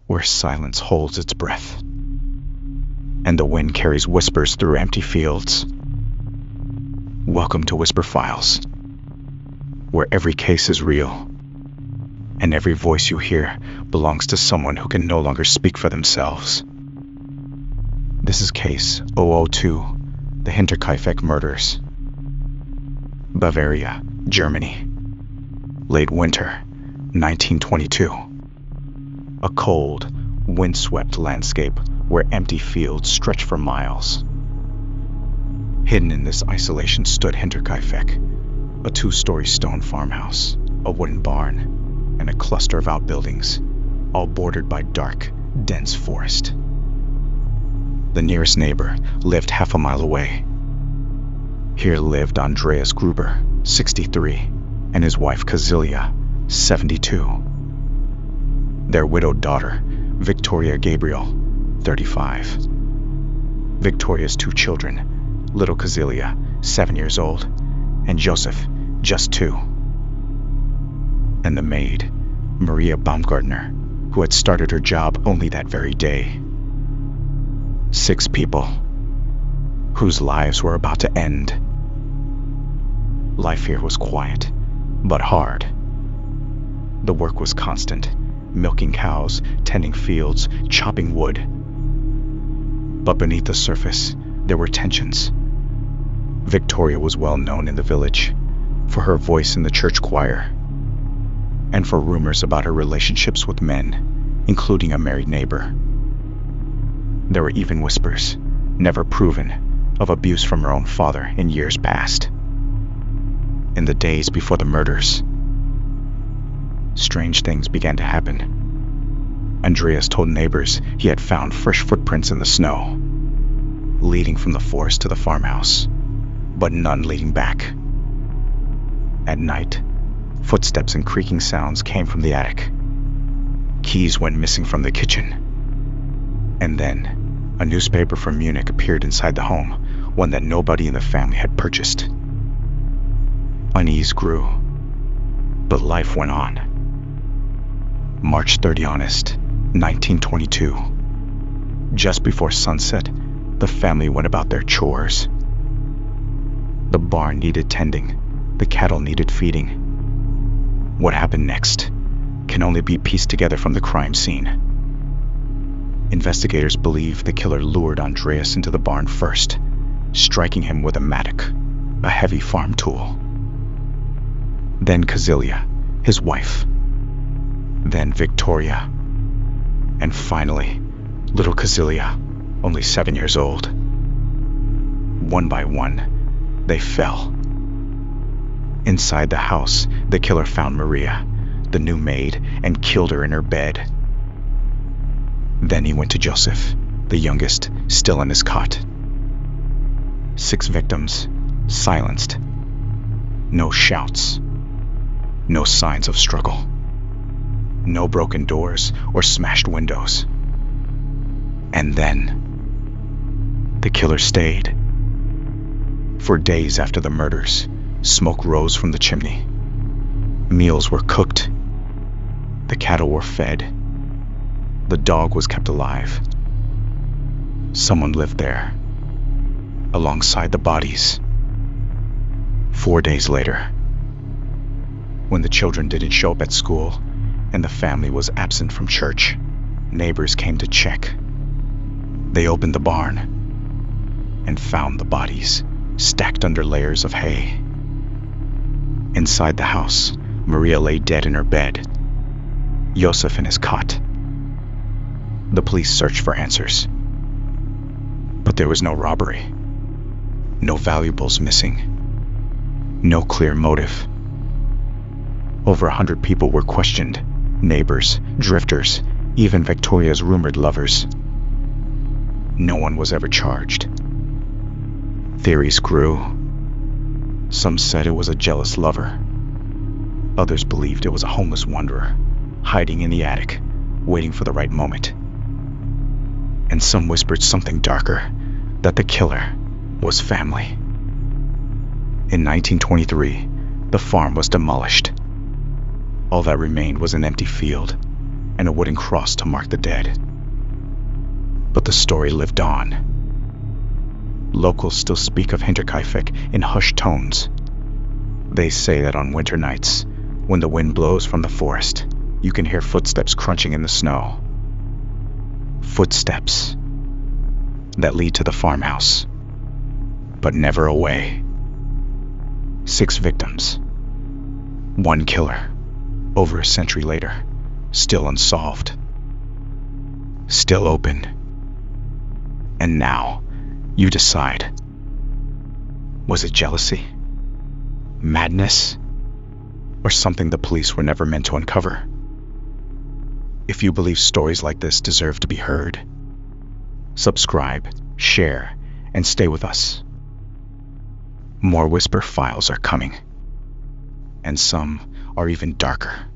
where silence holds its breath, and the wind carries whispers through empty fields. Welcome to Whisper Files, where every case is real, and every voice you hear belongs to someone who can no longer speak for themselves. This is Case 002, the Hinterkaifeck Murders. Bavaria, Germany. Late winter, 1922. A cold, windswept landscape where empty fields stretch for miles. Hidden in this isolation stood Hinterkaifeck, a 2-story stone farmhouse, a wooden barn, and a cluster of outbuildings, all bordered by dark, dense forest. The nearest neighbor lived half a mile away. Here lived Andreas Gruber, 63, and his wife Cecilia, 72. Their widowed daughter, Victoria Gabriel, 35. Victoria's 2 children, little Cecilia, 7 years old, and Joseph, just 2. And the maid, Maria Baumgartner, who had started her job only that very day. 6 people, whose lives were about to end. Life here was quiet, but hard. The work was constant, milking cows, tending fields, chopping wood. But beneath the surface, there were tensions. Victoria was well known in the village for her voice in the church choir, and for rumors about her relationships with men, including a married neighbor. There were even whispers, never proven, of abuse from her own father in years past. In the days before the murders, strange things began to happen. Andreas told neighbors he had found fresh footprints in the snow, leading from the forest to the farmhouse, but none leading back. At night, footsteps and creaking sounds came from the attic. Keys went missing from the kitchen. And then, a newspaper from Munich appeared inside the home, one that nobody in the family had purchased. Unease grew, but life went on. March 30th, 1922. Just before sunset, the family went about their chores. The barn needed tending, the cattle needed feeding. What happened next can only be pieced together from the crime scene. Investigators believe the killer lured Andreas into the barn first, striking him with a mattock, a heavy farm tool. Then Cecilia, his wife. Then Victoria. And finally, little Cecilia, only 7 years old. One by one, they fell. Inside the house, the killer found Maria, the new maid, and killed her in her bed. Then he went to Joseph, the youngest, still in his cot. 6 victims, silenced. No shouts. No signs of struggle. No broken doors or smashed windows. And then, the killer stayed. For days after the murders, smoke rose from the chimney. Meals were cooked. The cattle were fed. The dog was kept alive. Someone lived there, alongside the bodies. 4 days later, when the children didn't show up at school and the family was absent from church, neighbors came to check. They opened the barn and found the bodies stacked under layers of hay. Inside the house, Maria lay dead in her bed, Joseph in his cot. The police searched for answers, but there was no robbery, no valuables missing, no clear motive. Over 100 people were questioned, neighbors, drifters, even Victoria's rumored lovers. No one was ever charged. Theories grew. Some said it was a jealous lover. Others believed it was a homeless wanderer, hiding in the attic, waiting for the right moment. And some whispered something darker, that the killer was family. In 1923, the farm was demolished. All that remained was an empty field, and a wooden cross to mark the dead. But the story lived on. Locals still speak of Hinterkaifeck in hushed tones. They say that on winter nights, when the wind blows from the forest, you can hear footsteps crunching in the snow. Footsteps that lead to the farmhouse, but never away. 6 victims. 1 killer. Over a century later, still unsolved. Still open. And now, you decide. Was it jealousy? Madness? Or something the police were never meant to uncover? If you believe stories like this deserve to be heard, subscribe, share, and stay with us. More Whisper files are coming, and some are even darker.